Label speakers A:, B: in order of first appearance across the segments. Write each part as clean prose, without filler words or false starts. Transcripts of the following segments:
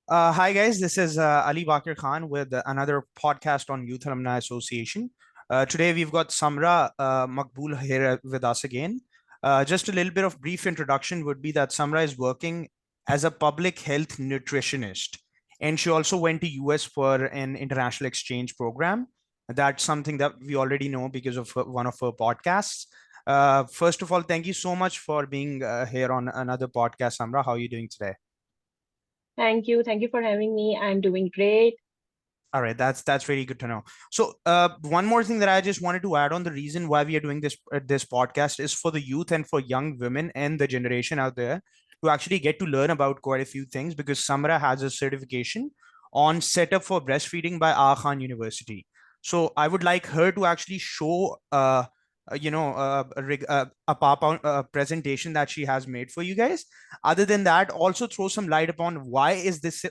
A: Hi guys, this is Ali Baqir Khan with another podcast on Youth Alumni Association. Today we've got Samra Makbul here with us again. Just a little bit of brief introduction would be that Samra is working as a public health nutritionist, and she also went to US for an international exchange program. That's something that we already know because of one of her podcasts. First of all, thank you so much for being here on another podcast, Samra. How are you doing today?
B: Thank you. Thank you for having me. I'm doing great.
A: All right, that's really good to know. So, one more thing that I just wanted to add on the reason why we are doing this podcast is for the youth and for young women and the generation out there to actually get to learn about quite a few things because Samra has a certification on setup for breastfeeding by Aga Khan University. So, I would like her to actually show a PowerPoint presentation that she has made for you guys. Other than that, also throw some light upon why is this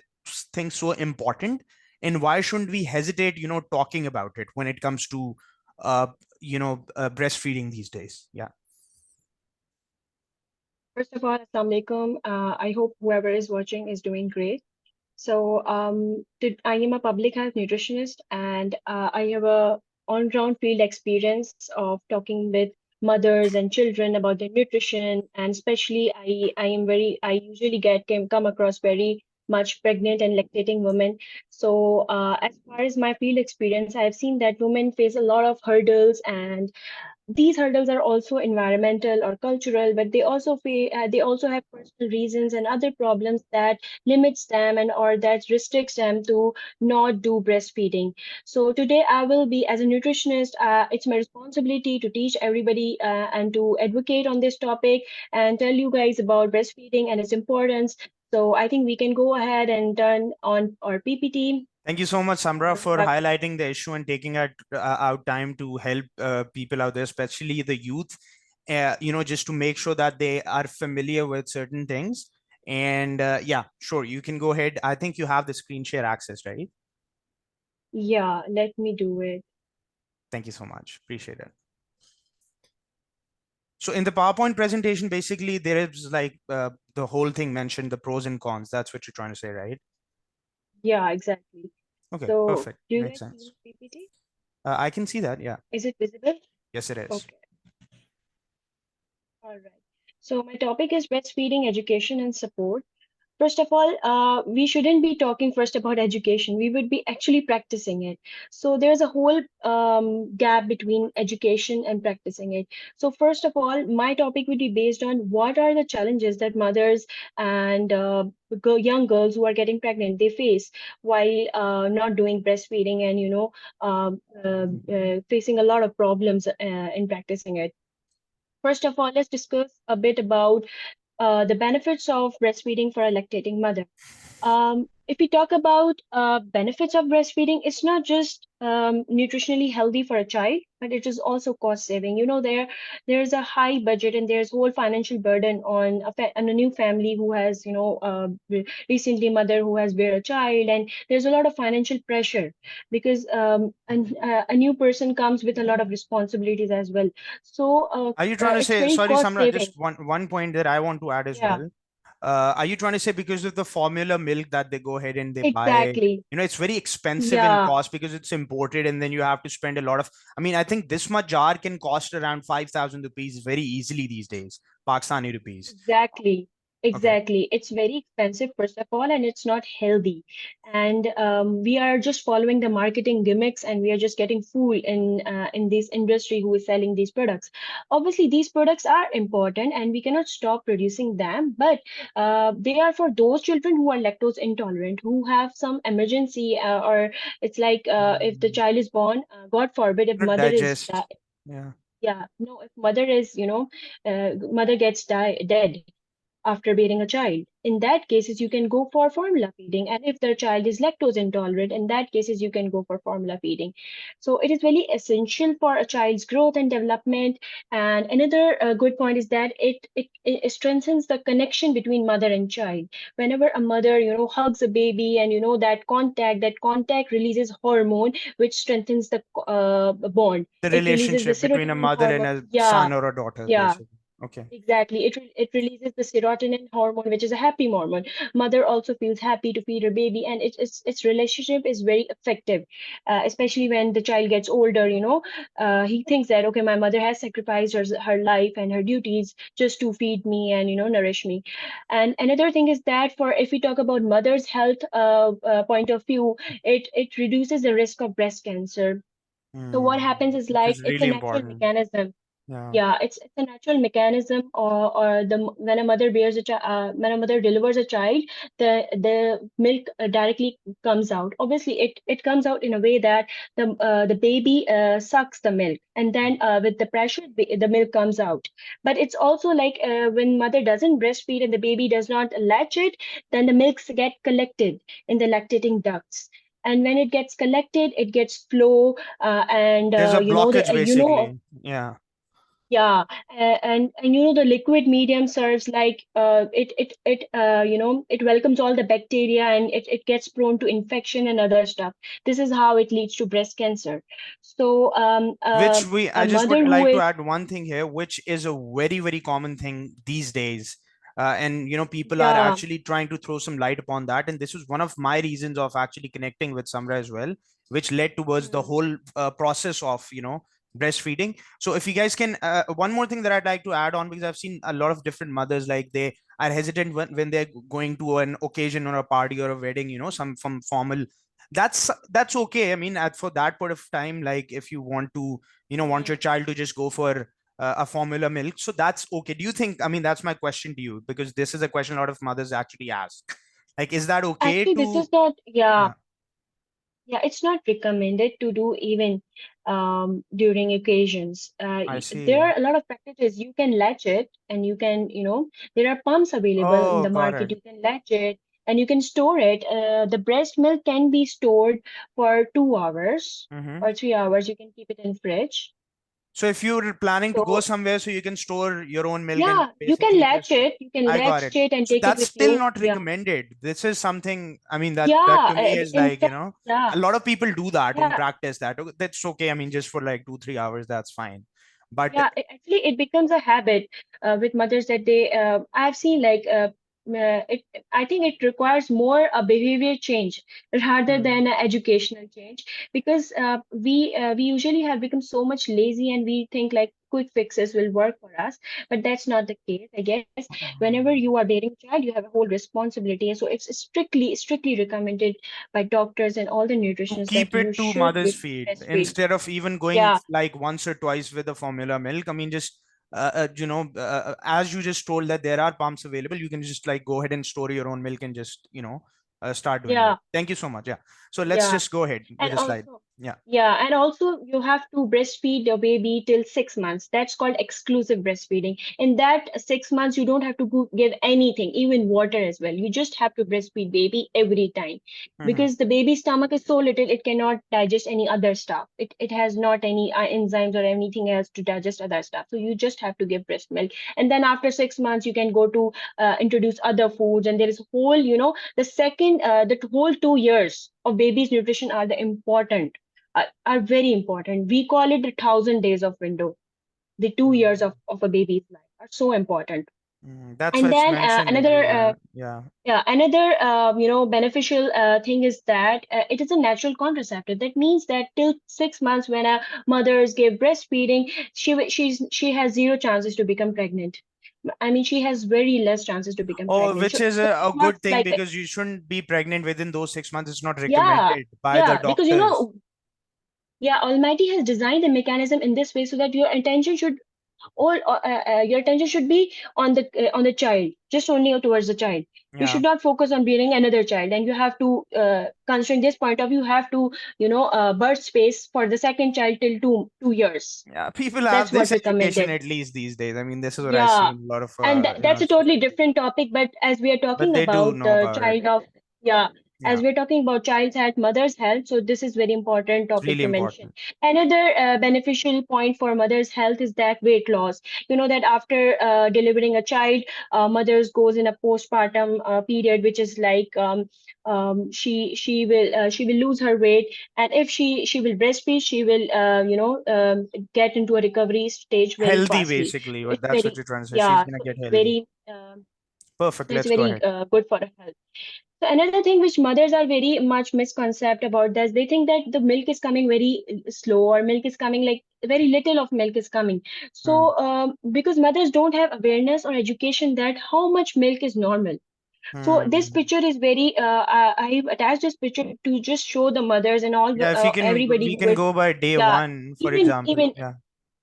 A: thing so important and why shouldn't we hesitate talking about it when it comes to breastfeeding these days. Yeah.
B: First of all, Assalamu alaikum. I hope whoever is watching is doing great. I am a public health nutritionist, and I have a on-ground field experience of talking with mothers and children about their nutrition, and especially I usually come across very much pregnant and lactating women. As far as my field experience, I have seen that women face a lot of hurdles, and these hurdles are also environmental or cultural, but they also have personal reasons and other problems that limits them and or that restricts them to not do breastfeeding. So today I will be, as a nutritionist, it's my responsibility to teach everybody and to advocate on this topic and tell you guys about breastfeeding and its importance. So I think we can go ahead and turn on our PPT.
A: Thank you so much, Samra,
B: Or
A: for highlighting the issue and taking out time to help people out there, especially the youth, just to make sure that they are familiar with certain things. And yeah, sure, you can go ahead. I think you have the screen share access, right?
B: yeah, let me do it.
A: Thank you so much. Appreciate it. So in the PowerPoint presentation, basically there is like the whole thing mentioned, the pros and cons. That's what you're trying to say, right?
B: Yeah, exactly.
A: Okay,
B: So,
A: perfect.
B: do you
A: Makes
B: guys see
A: sense.
B: my PPT?
A: I can see that. Yeah.
B: Is it visible?
A: Yes, it is.
B: Okay, all right. So, my topic is breastfeeding education and support. First of all, we shouldn't be talking first about education. We would be actually practicing it. So there's a whole gap between education and practicing it. So first of all, my topic would be based on what are the challenges that mothers and young girls who are getting pregnant they face while not doing breastfeeding and facing a lot of problems in practicing it. First of all, let's discuss a bit about the benefits of breastfeeding for a lactating mother. If we talk about benefits of breastfeeding, it's not just nutritionally healthy for a child, but it is also cost saving. There's a high budget and there's whole financial burden on on a new family who has recently mother who has bear a child, and there's a lot of financial pressure because a new person comes with a lot of responsibilities as well.
A: Are you trying to
B: It's
A: say,
B: very
A: sorry,
B: cost
A: Samra,
B: saving.
A: just one point that I want to add as
B: Yeah,
A: well. Are you trying to say because of the formula milk that they go ahead and they buy,
B: exactly.
A: it's very expensive in
B: Yeah.
A: cost because it's imported and then you have to spend a lot of, I mean, I think this much jar can cost around 5,000 rupees very easily these days, Pakistani rupees.
B: Exactly.
A: Okay.
B: Exactly. It's very expensive, first of all, and it's not healthy. And we are just following the marketing gimmicks, and we are just getting fooled in this industry who is selling these products. Obviously, these products are important, and we cannot stop producing them. But they are for those children who are lactose intolerant, who have some emergency, or it's like if the child is born, God forbid, if
A: Not
B: mother is
A: digest. Yeah.
B: yeah, no, if mother is, mother gets dead after bearing a child. In that cases, you can go for formula feeding. And if the child is lactose intolerant, in that cases, you can go for formula feeding. So it is very essential for a child's growth and development. And another good point is that it strengthens the connection between mother and child. Whenever a mother, hugs a baby and, that contact releases hormone, which strengthens the bond.
A: The
B: It releases the
A: relationship between a
B: serotonin
A: mother and
B: hormone.
A: a
B: Yeah,
A: son or a daughter,
B: yeah.
A: basically. Okay.
B: Exactly. It releases the serotonin hormone, which is a happy hormone. Mother also feels happy to feed her baby, and its relationship is very effective, especially when the child gets older. He thinks that, okay, my mother has sacrificed her life and her duties just to feed me and nourish me. And another thing is that, for if we talk about mother's health point of view, it reduces the risk of breast cancer. So what happens is,
A: Which
B: like,
A: is
B: it's a
A: really
B: natural
A: important.
B: mechanism.
A: Yeah.
B: Yeah, it's a natural mechanism, or when a mother when a mother delivers a child, the milk directly comes out. Obviously, it comes out in a way that the baby sucks the milk, and then with the pressure, the milk comes out. But it's also like, when mother doesn't breastfeed and the baby does not latch it, then the milks get collected in the lactating ducts. And when it gets collected, it gets flow, and
A: There's a
B: the
A: blockage basically. Yeah.
B: yeah, and the liquid medium serves like, it welcomes all the bacteria, and it gets prone to infection and other stuff. This is how it leads to breast cancer. So
A: I
B: a
A: just would
B: mother who
A: like to
B: is,
A: add one thing here, which is a very, very common thing these days. And people are
B: yeah.
A: actually trying to throw some light upon that. And this was one of my reasons of actually connecting with Samra as well, which led towards the
B: Hmm.
A: whole process of, breastfeeding. So if you guys can, one more thing that I'd like to add on, because I've seen a lot of different mothers, like they are hesitant when they're going to an occasion or a party or a wedding, some from formal. That's okay. I mean, for that point of time, like if you want to want your
B: Hmm.
A: child to just go for a formula milk, so that's okay. Do you think, I mean, that's my question to you, because this is a question a lot of mothers actually ask, like, is that okay
B: Actually, this
A: to?
B: is not, yeah.
A: Yeah,
B: Yeah, it's not recommended to do even during occasions.
A: I
B: There
A: see.
B: are a lot of practices. You can latch it, and you can, there are pumps available in
A: Oh,
B: the
A: got
B: market.
A: it.
B: You can latch it, and you can store it. The breast milk can be stored for 2 hours
A: Hmm.
B: or 3 hours. You can keep it in fridge.
A: So if you're planning to go
B: So
A: somewhere, so you can store your own milk and
B: yeah, you can
A: basically
B: latch
A: just.
B: it. You can
A: I got
B: latch
A: it.
B: it and
A: So
B: take it
A: that's
B: with
A: still
B: you.
A: not
B: Yeah,
A: recommended. This is something, I mean, that
B: yeah.
A: to me is
B: In
A: like,
B: fact, yeah,
A: a lot of people do that and
B: yeah.
A: practice that. Okay, that's okay. I mean, just for like 2 3 hours, that's fine. But
B: Yeah, actually, it becomes a habit with mothers that they. I've seen, like, it. I think it requires more a behavior change rather
A: mm,
B: than an educational change, because we usually have become so much lazy, and we think like quick fixes will work for us, but that's not the case. I guess whenever you are bearing a child, you have a whole responsibility, and so it's strictly recommended by doctors and all the
A: to
B: nutritionists that
A: keep
B: you
A: it to
B: should,
A: mother's feet
B: breastfeed.
A: instead of even going
B: Yeah,
A: like once or twice with the formula milk. I mean, just as you just told that there are pumps available, you can just like go ahead and store your own milk and just start doing it.
B: yeah.
A: Thank you so much. Yeah. So let's
B: Yeah,
A: just go ahead with
B: and
A: the slide.
B: also,
A: Yeah.
B: yeah, and also you have to breastfeed your baby till 6 months. That's called exclusive breastfeeding. In that 6 months, you don't have to give anything, even water as well. You just have to breastfeed baby every time,
A: Hmm.
B: because the baby's stomach is so little, it cannot digest any other stuff. It has not any enzymes or anything else to digest other stuff. So you just have to give breast milk. And then after 6 months, you can go to introduce other foods. And there is a whole, the whole 2 years of baby's nutrition are the important, are very important. We call it the 1,000 days of window. The 2 years of a baby's life are so important.
A: That's
B: And
A: what's
B: then
A: mentioned
B: another
A: everywhere. Yeah.
B: yeah, another beneficial thing is that it is a natural contraceptive. That means that till 6 months, when a mothers give breastfeeding, she has zero chances to become pregnant. I mean, she has very less chances to become
A: Oh,
B: pregnant.
A: which
B: So,
A: is
B: so it
A: a good
B: works
A: thing,
B: like,
A: because you shouldn't be pregnant within those 6 months. It's not
B: yeah,
A: recommended by the
B: yeah, because
A: doctors.
B: yeah, Almighty has designed the mechanism in this way so that your attention should be on the child, just only towards the child. You
A: Yeah.
B: should not focus on bearing another child, and you have to, considering this point of view, you have to, birth space for the second child till two years.
A: Yeah, people
B: That's
A: have this
B: what
A: education
B: recommended.
A: at least these days. I mean, this is what I see
B: Yeah,
A: in a lot of
B: and that's a
A: social
B: totally
A: media.
B: different topic. But as we are
A: But
B: talking
A: they do
B: about
A: know
B: the
A: about it.
B: child of, yeah, as
A: Yeah,
B: we're talking about child's health, mother's health, so this is very important
A: it's
B: topic
A: really
B: to mention.
A: important.
B: Another beneficial point for mother's health is that weight loss. You know that after delivering a child, mothers goes in a postpartum period, which is like she will lose her weight, and if she will breastfeed, she will get into a recovery stage very
A: Healthy,
B: fastly.
A: basically,
B: So
A: but
B: it's
A: that's what
B: very,
A: you're trying to say. She's
B: yeah,
A: gonna
B: so
A: get
B: it's
A: healthy.
B: very
A: Perfect.
B: so it's
A: Let's go
B: very
A: ahead.
B: good for the health. So another thing which mothers are very much misconcept about this, they think that the milk is coming very slow, or milk is coming like very little of milk is coming.
A: Hmm.
B: So because mothers don't have awareness or education that how much milk is normal. So this
A: Hmm.
B: picture is very I've attached this picture to just show the mothers and all
A: Yeah, if you can,
B: everybody
A: we
B: who
A: can
B: is,
A: go by day
B: yeah,
A: one, for
B: even
A: example.
B: even
A: Yeah.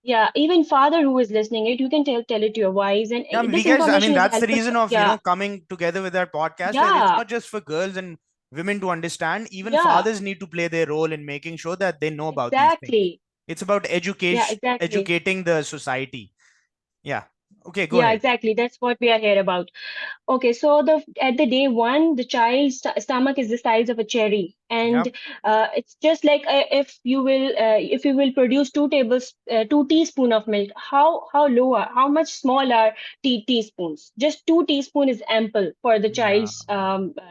B: yeah, even father who is listening it, you can tell it to your wives, and
A: Yeah, we
B: this
A: guys, I mean,
B: information will
A: that's the
B: help us.
A: reason of,
B: Yeah,
A: coming together with our podcast, that it's
B: yeah,
A: not just for girls and women to understand. Even
B: yeah,
A: fathers need to play their role in making sure that they know about these things.
B: exactly.
A: It's about
B: Yeah,
A: education,
B: exactly.
A: educating the society. Yeah. Okay, go
B: Yeah,
A: ahead.
B: exactly. That's what we are here about. Okay, so the at the day one, the child's stomach is the size of a cherry,
A: Yep.
B: and it's just like if you will produce two teaspoon of milk, how low are how much small are teaspoons? Just 2 teaspoon is ample for the
A: Yeah.
B: child's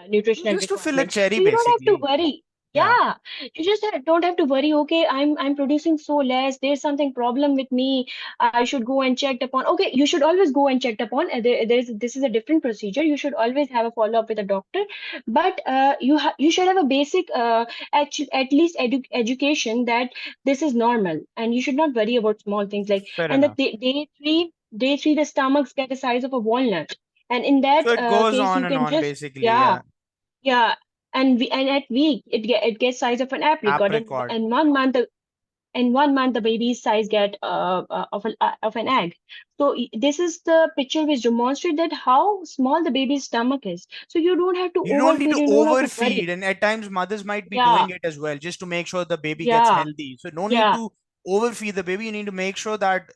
B: nutritional
A: Just to fill a
B: requirement.
A: cherry,
B: So you don't have to
A: basically.
B: worry.
A: Yeah.
B: Yeah, you just don't have to worry. Okay, I'm producing so less. There's something problem with me. I should go and checked upon. Okay, you should always go and checked upon. There's this is a different procedure. You should always have a follow up with a doctor, but you should have a basic at least education that this is normal, and you should not worry about small things like.
A: Fair
B: And the
A: enough.
B: day three the stomachs get the size of a walnut, and in
A: So
B: that
A: it goes
B: case
A: on
B: you
A: and
B: can
A: on,
B: just,
A: basically.
B: yeah,
A: Yeah.
B: yeah. And at week it gets size of an apricot, and
A: Apricot.
B: in 1 month the baby's size get of an egg. So this is the picture which demonstrates that how small the baby's stomach is. So you don't have to
A: You don't need
B: overfeed,
A: to
B: you don't have to
A: overfeed,
B: worry.
A: and at times mothers might be
B: Yeah,
A: doing it as well, just to make sure the baby gets
B: yeah,
A: healthy. So no need
B: yeah,
A: to overfeed the baby. You need to make sure that,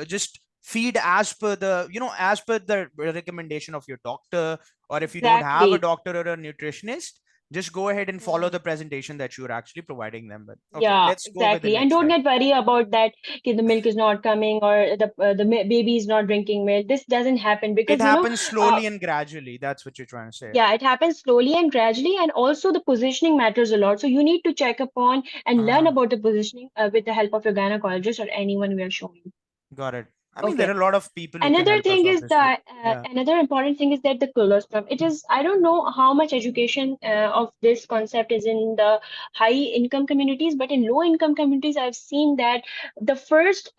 A: just feed as per the, as per the recommendation of your doctor. Or if you don't have a
B: exactly.
A: doctor or a nutritionist, just go ahead and follow
B: Hmm.
A: the presentation that you're actually providing them with. Okay,
B: Yeah,
A: let's go with the
B: exactly. And
A: next
B: don't
A: slide.
B: get worried about that. Okay, the milk is not coming, or the baby is not drinking milk. This doesn't happen
A: It
B: because
A: happens
B: uh,
A: slowly and gradually. That's what you're trying to say.
B: yeah, it happens slowly and gradually, and also the positioning matters a lot. So you need to check upon and learn
A: Uh-huh.
B: about the positioning with the help of your gynecologist or anyone we are showing.
A: Got it. I mean, there
B: Okay.
A: are a lot of people who can
B: Another
A: help us,
B: thing is
A: obviously.
B: that
A: Yeah.
B: another important thing is that the colostrum. It is, I don't know how much education of this concept is in the high income communities, but in low income communities, I've seen that the first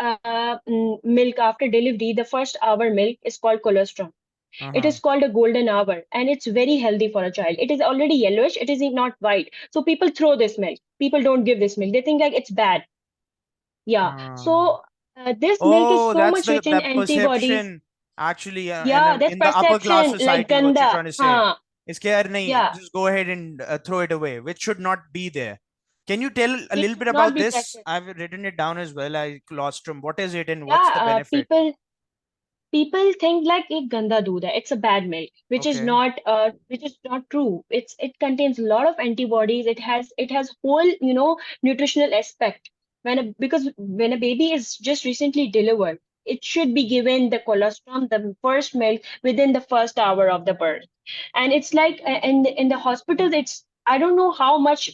B: milk after delivery, the first hour milk is called colostrum. It
A: Uh-huh.
B: is called a golden hour, and it's very healthy for a child. It is already yellowish, it is not white. So people throw this milk. People don't give this milk. They think like it's bad. Yeah.
A: Um,
B: So this milk is
A: oh,
B: so
A: that's
B: much rich in
A: that
B: antibodies.
A: perception, actually, in
B: Yeah, that's
A: in the upper class
B: perception, like
A: society. What you're
B: ganda.
A: trying to say
B: Huh.
A: is, "Yaar, nahi,
B: Yeah.
A: just go ahead and throw it away," which should not be there. Can you tell a
B: Which
A: little
B: should
A: bit
B: not
A: about
B: be
A: this?
B: practiced.
A: I've written it down as well. I colostrum. What is it and what's
B: Yeah,
A: the benefit?
B: people think like it ganda doodh hai. It's a bad milk,
A: Okay.
B: which is not true. It contains a lot of antibodies. It has whole, nutritional aspect. Because when a baby is just recently delivered, it should be given the colostrum, the first milk, within the first hour of the birth. And it's like in the hospitals, it's, I don't know how much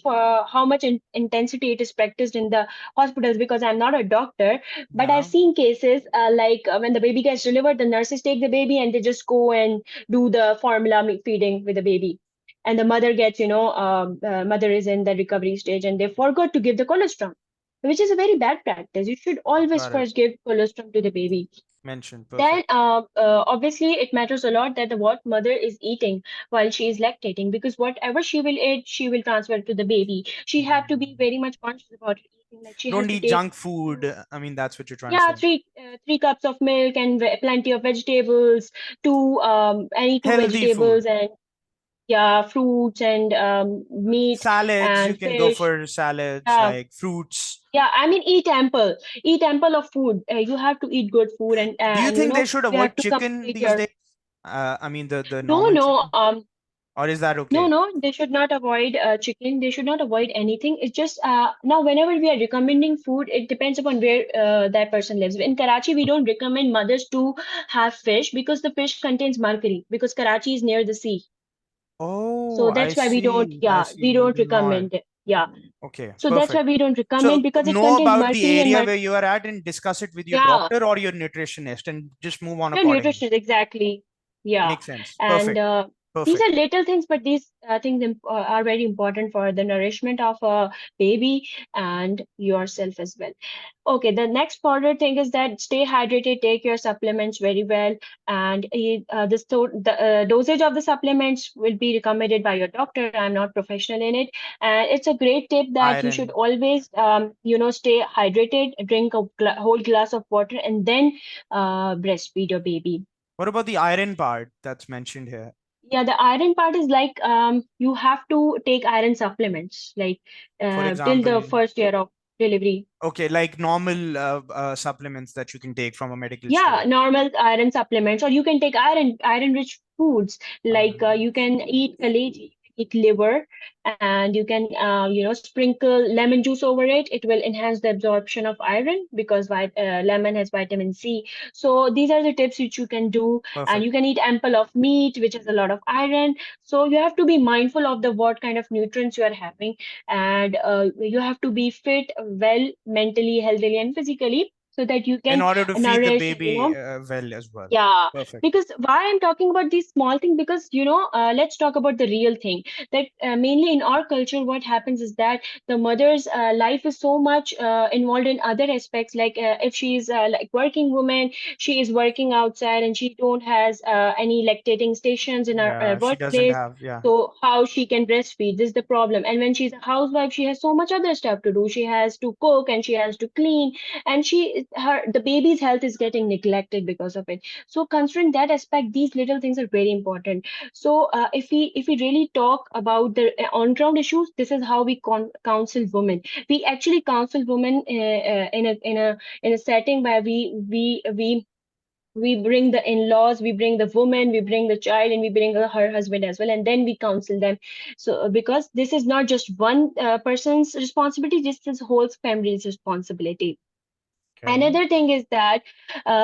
B: intensity it is practiced in the hospitals, because I'm not a doctor, but I've
A: Yeah.
B: seen cases like when the baby gets delivered, the nurses take the baby and they just go and do the formula feeding with the baby. And the mother gets, mother is in the recovery stage and they forgot to give the colostrum, which is a very bad practice. You should always
A: Got it.
B: first give colostrum to the baby.
A: Mentioned.
B: Then,
A: Perfect.
B: obviously, it matters a lot that what mother is eating while she is lactating, because whatever she will eat, she will transfer to the baby. She have to be
A: Mm.
B: very much conscious about eating. Like she has
A: Don't
B: to
A: eat
B: take
A: junk food. I mean, that's what you're trying to
B: yeah,
A: say.
B: three cups of milk and plenty of vegetables, any two
A: Healthy food.
B: vegetables, and yeah, fruits and meat
A: Salads, you
B: and
A: can go
B: fish.
A: for salads
B: Yeah,
A: like fruits.
B: yeah. I mean, eat ample of food. You have to eat good food,
A: Do you
B: and
A: think they should
B: you have
A: avoid
B: to
A: chicken
B: complete
A: these
B: your.
A: days? I mean, the
B: No,
A: normal
B: no.
A: chicken. or is that
B: No,
A: okay?
B: no, they should not avoid chicken. They should not avoid anything. It's just now, whenever we are recommending food, it depends upon where that person lives. In Karachi, we don't recommend mothers to have fish because the fish contains mercury, because Karachi is near the sea.
A: Oh,
B: So
A: I
B: that's why we don't,
A: see. I
B: yeah,
A: see.
B: we
A: You
B: don't
A: do not.
B: recommend it. Yeah.
A: Okay,
B: So that's why
A: perfect.
B: we don't
A: So
B: recommend, because it
A: know
B: contains
A: about the
B: mercury and
A: area where you are at and discuss it with your
B: yeah,
A: doctor or your nutritionist and just move on
B: your
A: accordingly.
B: nutrition, exactly. Yeah.
A: Makes sense.
B: And
A: Perfect.
B: these are
A: Perfect.
B: little things, but these things are very important for the nourishment of a baby and yourself as well. Okay, the next important thing is that stay hydrated, take your supplements very well, and the dosage of the supplements will be recommended by your doctor. I'm not professional in it, and it's a great tip that you should
A: Iron.
B: always, stay hydrated, drink a whole glass of water, and then breastfeed your baby.
A: What about the iron part that's mentioned here?
B: Yeah, the iron part is like you have to take iron supplements like
A: For
B: till the
A: example,
B: first year of delivery.
A: okay, like normal supplements that you can take from a medical
B: Yeah,
A: store.
B: normal iron supplements, or you can take iron rich foods like
A: Iron
B: you can eat collagen, you can eat liver, and you can sprinkle lemon juice over it. It will enhance the absorption of iron because lemon has vitamin C. So these are the tips which you can do, and
A: perfect.
B: you can eat ample of meat, which has a lot of iron. So you have to be mindful of the what kind of nutrients you are having, and you have to be fit, well, mentally, healthily, and physically, so that you
A: In
B: can
A: order to feed the
B: nourish,
A: baby well as well.
B: yeah,
A: Perfect.
B: because why I'm talking about these small things, because let's talk about the real thing. That mainly in our culture, what happens is that the mother's life is so much involved in other aspects. Like if she is like working woman, she is working outside and she don't has any lactating stations in her
A: Yeah, she doesn't
B: workplace.
A: have, yeah.
B: So how she can breastfeed? This is the problem. And when she's a housewife, she has so much other stuff to do. She has to cook and she has to clean, and the baby's health is getting neglected because of it. So considering that aspect, these little things are very important. So if we really talk about the on ground issues, this is how we counsel women. We actually counsel women in a setting where we bring the in-laws, we bring the woman, we bring the child, and we bring her husband as well, and then we counsel them. So because this is not just one person's responsibility, this is whole family's responsibility.
A: Okay.
B: Another thing is that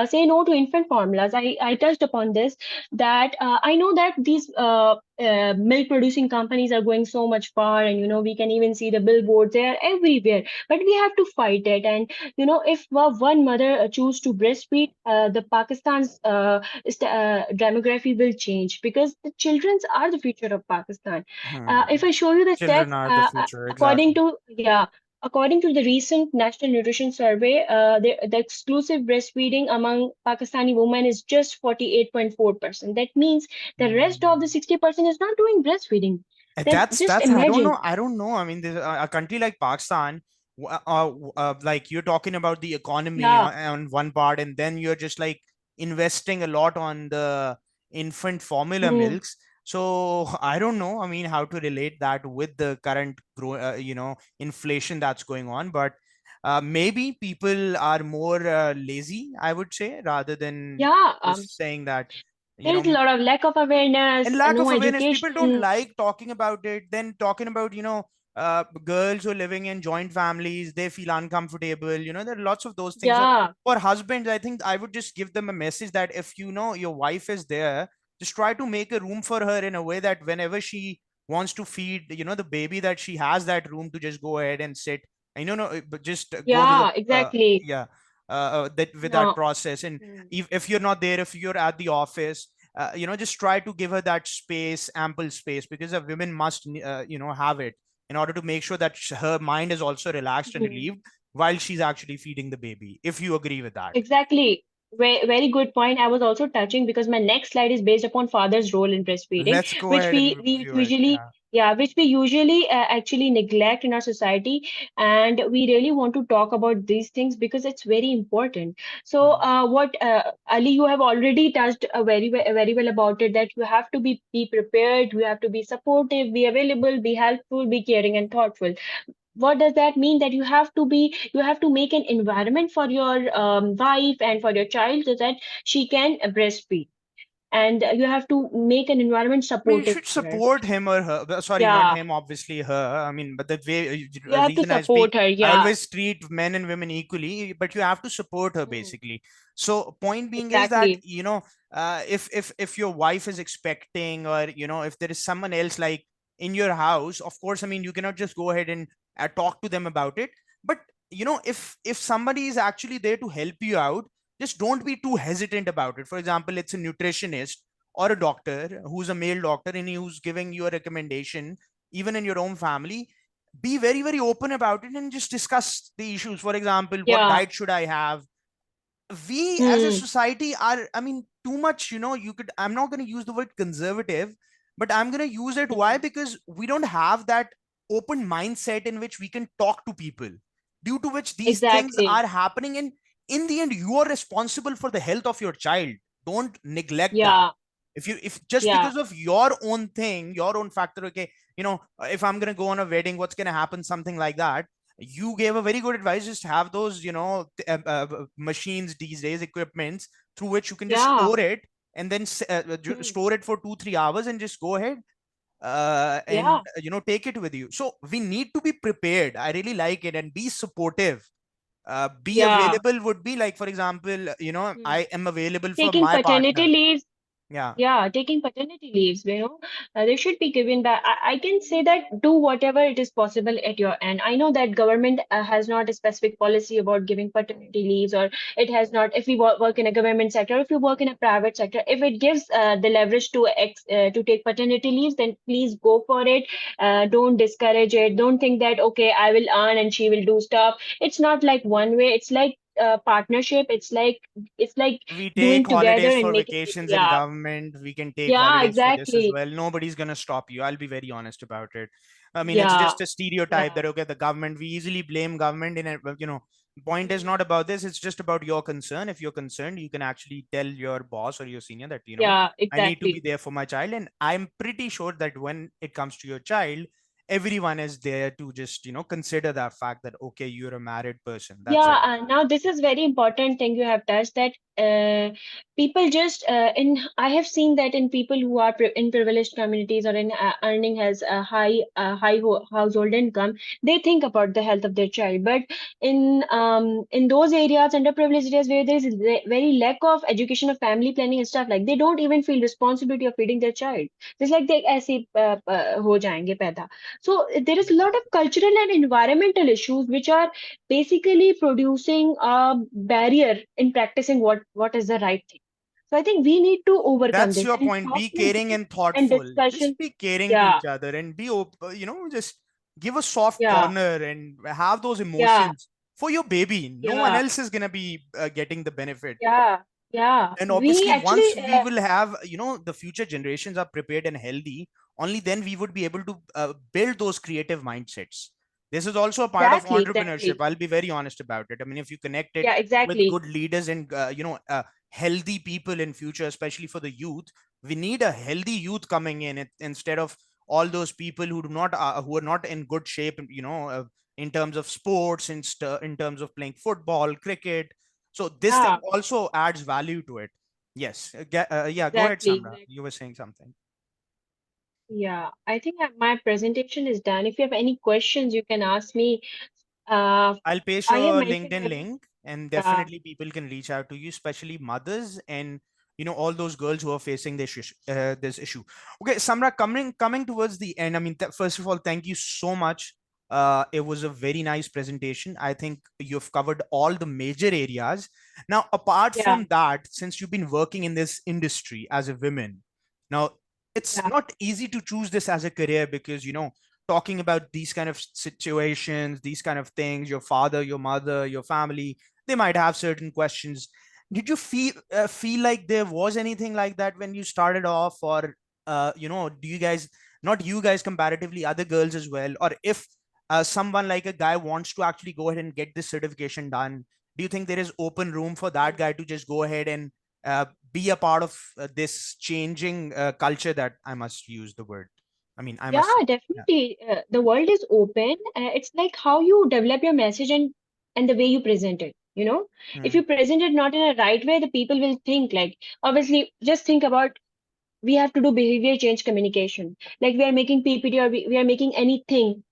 B: say no to infant formulas. I touched upon this, that I know that these milk producing companies are going so much far, and we can even see the billboards, they are everywhere, but we have to fight it. And if one mother choose to breastfeed, the Pakistan's demography will change, because the childrens are the future of Pakistan.
A: Hmm.
B: If I show you the
A: Children
B: stats,
A: are the future,
B: according
A: exactly.
B: to, yeah, according to the recent National Nutrition Survey, the exclusive breastfeeding among Pakistani women is just 48.4%. That means the rest of the
A: Hmm.
B: 60% is not doing breastfeeding. Then just
A: That's I don't
B: imagine.
A: know. I don't know. I mean, there's a country like Pakistan, like you're talking about the economy
B: Yeah.
A: on one part, and then you're just like investing a lot on the infant formula
B: Mm,
A: milks. So I don't know. I mean, how to relate that with the current inflation that's going on, but maybe people are more lazy, I would say, rather than
B: yeah.
A: just saying that, you
B: There is a
A: know,
B: lot of lack of
A: and
B: awareness,
A: lack
B: no
A: of awareness. People don't
B: education.
A: like talking about it, then talking about, girls who are living in joint families, they feel uncomfortable. There are lots of those things. So
B: Yeah.
A: for husbands, I think I would just give them a message that if your wife is there, just try to make a room for her in a way that whenever she wants to feed the baby, that she has that room to just go ahead and sit and but just go with the
B: Yeah. Exactly.
A: yeah that with that
B: No.
A: process. And
B: Mm.
A: if you're not there, if you're at the office, just try to give her that space, ample space, because a woman must have it in order to make sure that her mind is also relaxed and
B: Mhm.
A: relieved while she's actually feeding the baby, if you agree with that.
B: Exactly. Very good point. I was also touching, because my next slide is based upon father's role in breastfeeding,
A: Let's go
B: which
A: ahead and
B: we
A: review it.
B: usually,
A: Yeah.
B: yeah, which we usually actually neglect in our society, and we really want to talk about these things because it's very important. So,
A: Hmm.
B: what Ali, you have already touched very well about it. That you have to be prepared, you have to be supportive, be available, be helpful, be caring and thoughtful. What does that mean? That you have to make an environment for your wife and for your child, so that she can breastfeed. and you have to make an environment
A: I mean, you
B: supportive
A: should
B: for her.
A: support him or her. Sorry, not
B: Yeah,
A: him, obviously her. I mean, but the way,
B: you have to
A: reason I speak,
B: support her.
A: I
B: Yeah.
A: always treat men and women equally, but you have to support her
B: Hmm.
A: basically. So, point being is that,
B: Exactly.
A: if your wife is expecting, or if there is someone else like in your house, of course, I mean, you cannot just go ahead and talk to them about it. But if somebody is actually there to help you out, just don't be too hesitant about it. For example, it's a nutritionist or a doctor who's a male doctor and who's giving you a recommendation, even in your own family, be very, very open about it and just discuss the issues. For example, what
B: Yeah.
A: diet should I have? We as a
B: Hmm.
A: society are, I mean, too much, I'm not going to use the word conservative, but I'm going to use it. Why?
B: Hmm.
A: Because we don't have that open mindset in which we can talk to people, due to which these things
B: Exactly.
A: are happening. And in the end, you are responsible for the health of your child. Don't neglect that.
B: Yeah.
A: If just
B: Yeah.
A: because of your own thing, your own factor, okay, if I'm going to go on a wedding, what's going to happen, something like that, you gave a very good advice. Just have those, machines these days, equipments through which you can just
B: Yeah.
A: store it, and then
B: Hmm.
A: store it for 2 3 hours and just go ahead, and
B: Yeah.
A: take it with you. So we need to be prepared. I really like it. And be supportive, be
B: Yeah.
A: available. Would be like, for example,
B: Hmm.
A: I am available for
B: Taking
A: my
B: paternity
A: partner.
B: leaves.
A: Yeah.
B: Yeah, taking paternity leaves, they should be given back. I can say that do whatever it is possible at your end. I know that government has not a specific policy about giving paternity leaves, or it has not. If you work in a government sector, if you work in a private sector, if it gives the leverage to take paternity leaves, then please go for it. Don't discourage it. Don't think that okay, I will earn and she will do stuff. It's not like one way. It's like partnership. It's like
A: We take
B: doing together
A: holidays
B: and
A: for
B: making it.
A: vacations in
B: Yeah.
A: government. We can take
B: Yeah,
A: holidays for this as
B: exactly.
A: well. Nobody's going to stop you. I'll be very honest about it. I mean, it's
B: Yeah,
A: just a stereotype
B: yeah,
A: that, okay, the government, we easily blame government in it. But, point is
B: mm,
A: not about this. It's just about your concern. If you're concerned, you can actually tell your boss or your senior that,
B: yeah,
A: I need to be
B: exactly.
A: there for my child. And I'm pretty sure that when it comes to your child, everyone is there to just, consider that fact that, okay, you're a married person. That's
B: Yeah,
A: it.
B: and now this is very important thing you have touched that people just in I have seen that in people who are in privileged communities or in earning has a high household income, they think about the health of their child. But in those areas, underprivileged areas where there is very lack of education of family planning and stuff, like they don't even feel responsibility of feeding their child. Just like they ऐसे हो जाएंगे पैदा. So there is a lot of cultural and environmental issues which are basically producing a barrier in practicing what is the right thing. So I think we need to overcome
A: That's
B: this
A: your
B: and
A: point.
B: talk
A: Be
B: with
A: caring
B: them
A: and
B: and
A: thoughtful.
B: discussion.
A: Just be caring to
B: Yeah,
A: each other and be open, just give a soft
B: yeah,
A: corner and have those
B: yeah,
A: emotions for your baby. No one
B: yeah,
A: else is going to be getting the benefit.
B: yeah, yeah.
A: And
B: We
A: obviously, once
B: actually,
A: we will have, the future generations are prepared and healthy, only then we would be able to build those creative mindsets. This is also a part of
B: exactly,
A: entrepreneurship.
B: exactly.
A: I'll be very honest about it. I mean, if you connect it
B: Yeah,
A: with
B: exactly.
A: good leaders and, healthy people in future, especially for the youth, we need a healthy youth coming in instead of all those people who are not in good shape, in terms of sports, in terms of playing football, cricket. So this thing
B: Yeah,
A: also adds value to it. Yes. Yeah, go ahead,
B: exactly,
A: Samra.
B: exactly.
A: You were saying something.
B: Yeah, I think that my presentation is done. If you have any questions, you can ask me. Uh,
A: I'll paste
B: I have
A: your
B: mentioned
A: LinkedIn
B: every.
A: link, and
B: Yeah,
A: definitely people can reach out to you, especially mothers and, all those girls who are facing this issue. Okay, Samra, coming towards the end. I mean, first of all, thank you so much. It was a very nice presentation. I think you've covered all the major areas. Now, apart
B: yeah,
A: from that, since you've been working in this industry as a woman, now it's
B: yeah,
A: not easy to choose this as a career, because talking about these kind of situations, these kind of things, your father, your mother, your family, they might have certain questions. Did you feel like there was anything like that when you started off? Or do you guys, not you guys comparatively, other girls as well, or if someone like a guy wants to actually go ahead and get this certification done, do you think there is open room for that
B: mm,
A: guy to just go ahead and be a part of this changing culture, that I must use the word, I mean, I
B: yeah,
A: must. Yeah.
B: definitely. The world is open. It's like how you develop your message and the way you present it. If
A: Hmm.
B: you present it not in a right way, the people will think like, obviously, just think about we have to do behavior change communication. Like we are making PPT, or we are making anything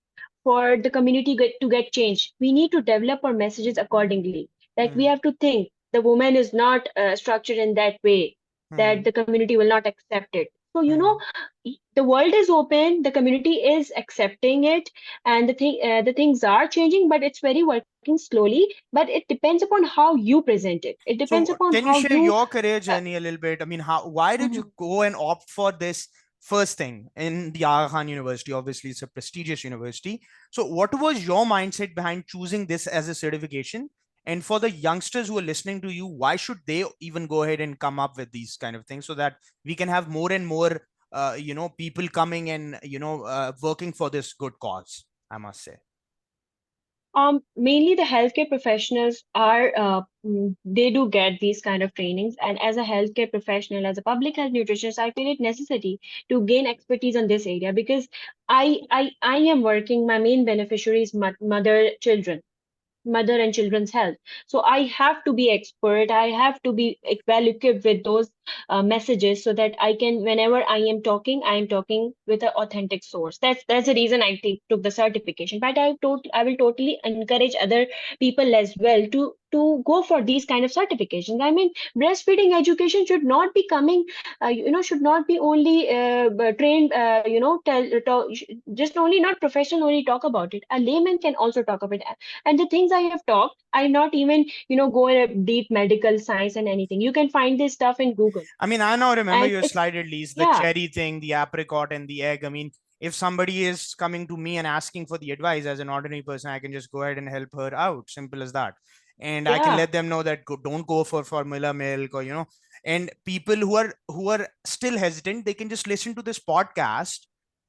B: for the community to get changed. We need to develop our messages accordingly. Like we
A: Hmm.
B: have to think the woman is not structured in that way that
A: Hmm.
B: the community will not accept it. So,
A: Hmm.
B: the world is open, the community is accepting it, and the things are changing, but it's very working slowly. But it depends upon how you present it. It depends
A: So
B: upon
A: can you
B: how
A: share
B: you.
A: your career
B: Uh,
A: journey a little bit? I mean, why did you
B: mhm.
A: go and opt for this first thing in the Aga Khan University? Obviously, it's a prestigious university. So what was your mindset behind choosing this as a certification? And for the youngsters who are listening to you, why should they even go ahead and come up with these kind of things so that we can have more and more, people coming and, working for this good cause, I must say.
B: Mainly the healthcare professionals are they do get these kind of trainings, and as a healthcare professional, as a public health nutritionist, I feel it necessity to gain expertise on this area because I am working. My main beneficiary is mother and children's health. So I have to be expert. I have to be well equipped with those messages so that I can, whenever I am talking with an authentic source. That's the reason took the certification. But I will totally encourage other people as well to go for these kind of certifications. I mean, breastfeeding education should not be coming, should not be only trained, just only not professional only talk about it. A layman can also talk about it, and the things I have talked, I not even, go in a deep medical science and anything. You can find this stuff in Google.
A: I mean, I now remember
B: And
A: your
B: it's,
A: slide at least, the
B: yeah,
A: cherry thing, the apricot, and the egg. I mean, if somebody is coming to me and asking for the advice as an ordinary person, I can just go ahead and help her out. Simple as that. And I can
B: yeah,
A: let them know that don't go for formula milk, or and people who are still hesitant, they can just listen to this podcast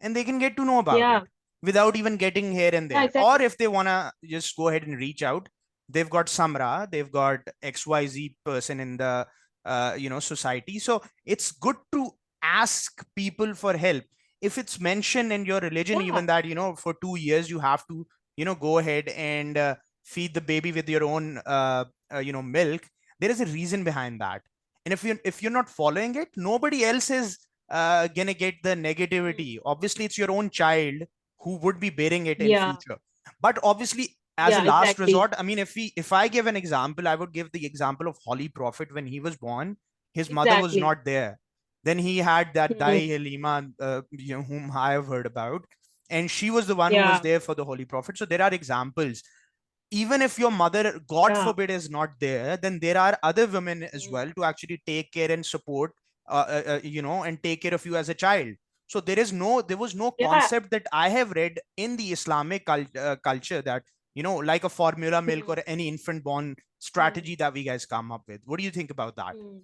A: and they can get to know about it
B: yeah,
A: without even getting here and
B: yeah,
A: there. Or
B: exactly.
A: if they wanna just go ahead and reach out, they've got Samra, they've got XYZ person in the society. So it's good to ask people for help. If it's mentioned in your religion
B: Yeah,
A: even that for 2 years you have to go ahead and feed the baby with your own milk, there is a reason behind that. And if you're not following it, nobody else is gonna get the
B: mm,
A: negativity. Obviously it's your own child who would be bearing it in
B: yeah,
A: future. But obviously, as a
B: yeah,
A: last
B: exactly.
A: resort, I mean, if I give an example, I would give the example of Holy Prophet. When he was born, his mother was
B: Exactly.
A: not there. Then he had that Dai
B: Hmm.
A: Halima, whom I have heard about, and she was the one who was
B: Yeah,
A: there for the Holy Prophet. So there are examples. Even if your mother, God
B: yeah,
A: forbid, is not there, then there are other women as
B: mm,
A: well to actually take care and support, and take care of you as a child. So there was no
B: yeah.
A: concept that I have read in the Islamic culture that like a formula milk
B: Hmm,
A: or any infant born
B: hmm,
A: strategy that we guys come up with. What do you think about that?
B: hmm.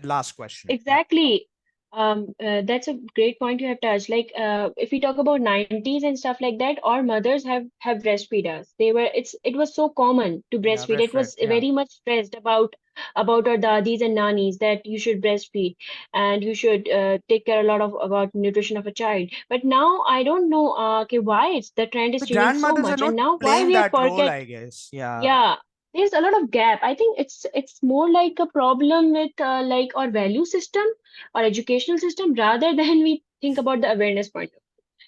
A: Last question. Yeah.
B: Exactly. That's a great point you have touched. Like, if we talk about 90s and stuff like that, our mothers have breastfeed us. It was so common to
A: Yeah,
B: breastfeed. It
A: breastfed.
B: was
A: Yeah.
B: very much stressed about our dadis and nannies that you should breastfeed and you should take care a lot of about nutrition of a child. But now I don't know, okay, why the trend is
A: The
B: changing so
A: grandmothers are
B: much, and
A: not
B: now why
A: playing
B: we are
A: that role,
B: forget.
A: I guess. Yeah.
B: Yeah, there's a lot of gap. I think it's more like a problem with like our value system, our educational system, rather than we think about the awareness point.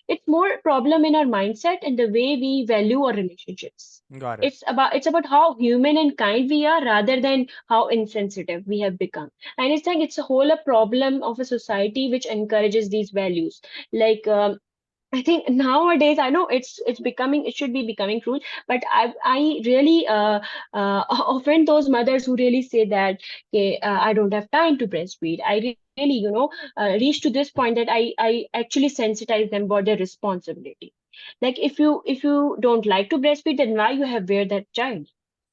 B: It's more problem in our mindset and the way we value our relationships.
A: Got it.
B: It's about how human and kind we are rather than how insensitive we have become. And it's like it's a whole a problem of a society which encourages these values. Like I think nowadays I know it should be becoming true, but I really offend those mothers who really say that, okay, I don't have time to breastfeed. I really reach to this point that I actually sensitize them about their responsibility. Like if you don't like to breastfeed, then why you have bear that child?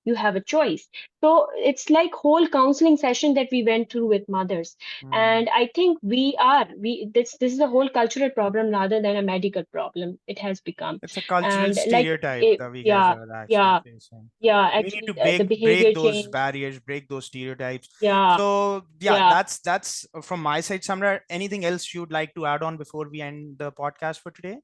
B: You have a choice. So it's like whole counseling session that we went through with mothers,
A: Hmm.
B: and I think this is a whole cultural problem rather than a medical problem. It has become.
A: It's a cultural
B: And like
A: stereotype that we guys
B: yeah,
A: are actually
B: yeah,
A: facing.
B: yeah,
A: We need to
B: actually the
A: break
B: behavior
A: those
B: change.
A: barriers, break those stereotypes.
B: Yeah,
A: So yeah,
B: yeah.
A: that's from my side. Samra, anything else you'd like to add on before we end the podcast for today?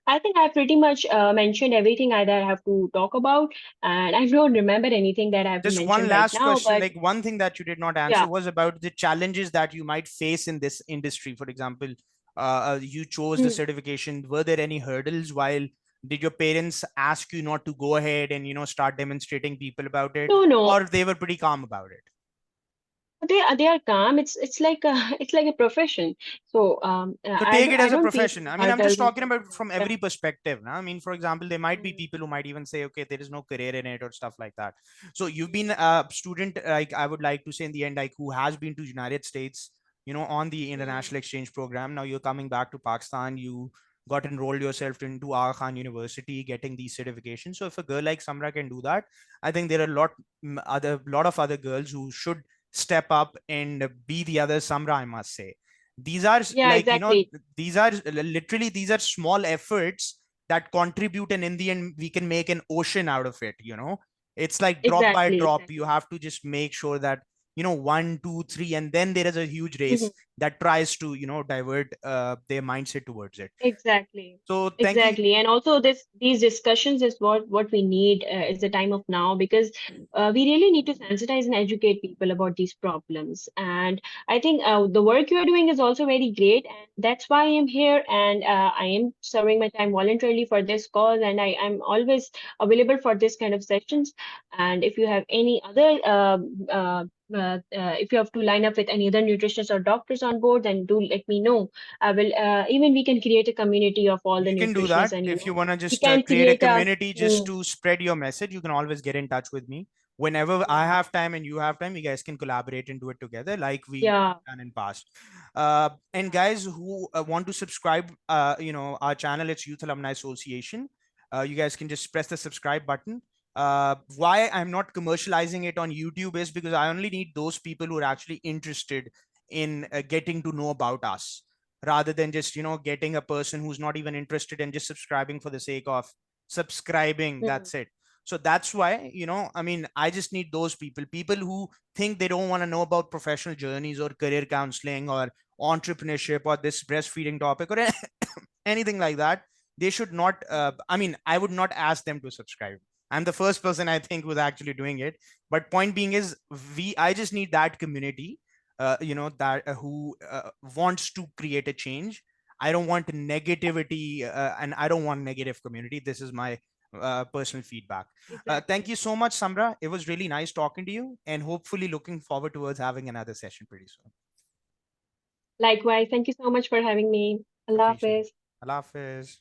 B: I think I pretty much mentioned everything that I have to talk about, and I don't remember anything that I have to
A: Just one
B: mention right
A: last
B: now.
A: question,
B: But
A: like one thing that you did not answer
B: yeah.
A: was about the challenges that you might face in this industry. For example, you chose the
B: Hmm.
A: certification. Were there any hurdles while did your parents ask you not to go ahead and start demonstrating people about it,
B: No, no.
A: or they were pretty calm about it?
B: They are calm. It's like a it's like a profession. So
A: So take it
B: I
A: as a
B: don't face
A: profession.
B: any
A: I mean, I'm just
B: hurdles
A: talking
B: or
A: about
B: something.
A: from
B: Yeah.
A: every perspective. Now, I mean, for example, there might be
B: Mm,
A: people who might even say, okay, there is no career in it or stuff like that. So you've been
B: mm,
A: a student, like I would like to say in the end, like who has been to United States, on the
B: mm,
A: international exchange program. Now you're coming back to Pakistan. You got enrolled yourself into Aga Khan University, getting these certifications. So if a girl like Samra can do that, I think there are lot of other girls who should step up and be the other Samra, I must say. These are
B: yeah,
A: like
B: exactly.
A: these are literally, these are small efforts that contribute, and in the end we can make an ocean out of it. It's like drop by
B: Exactly,
A: drop. You
B: exactly.
A: have to just make sure that 1, 2, 3, and then there is a huge
B: Mhm.
A: race that tries to divert their mindset towards it.
B: Exactly.
A: So thank you.
B: Exactly. And also these discussions is what we need is the time of now, because we really need to sensitize and educate people about these problems. And I think the work you are doing is also very great, and that's why I am here, and I am serving my time voluntarily for this cause, and I'm always available for this kind of sessions. And if you have any other if you have to line up with any other nutritionists or doctors on board, then do let me know. I will even we can create a community of all the
A: You can do that
B: nutritionists, and
A: if you want to
B: we
A: just
B: can
A: create a
B: create a
A: community just
B: mm,
A: to spread your message. You can always get in touch with me whenever I
B: yeah,
A: have time and you have time. You guys can collaborate and do it together like we
B: yeah,
A: done in past. And
B: yeah,
A: guys who want to subscribe, our channel, it's Youth Alumni Association. You guys can just press the subscribe button. Why I'm not commercializing it on YouTube is because I only need those people who are actually interested in getting to know about us, rather than just getting a person who's not even interested and just subscribing for the sake of subscribing.
B: mm,
A: That's it. So that's why, I mean, I just need those people who think they don't want to know about professional journeys or career counseling or entrepreneurship or this breastfeeding topic or anything like that. They should not, I mean, I would not ask them to subscribe. I'm the first person I think who's actually doing it. But point being is, I just need that community, that who wants to create a change. I don't want negativity, and I don't want negative community. This is my personal feedback. Thank
B: exactly.
A: you so much, Samra. It was really nice talking to you, and hopefully looking forward towards having another session pretty soon.
B: Likewise, thank you so much for having me. Allah
A: Appreciate it.
B: Hafiz.
A: Allah Hafiz.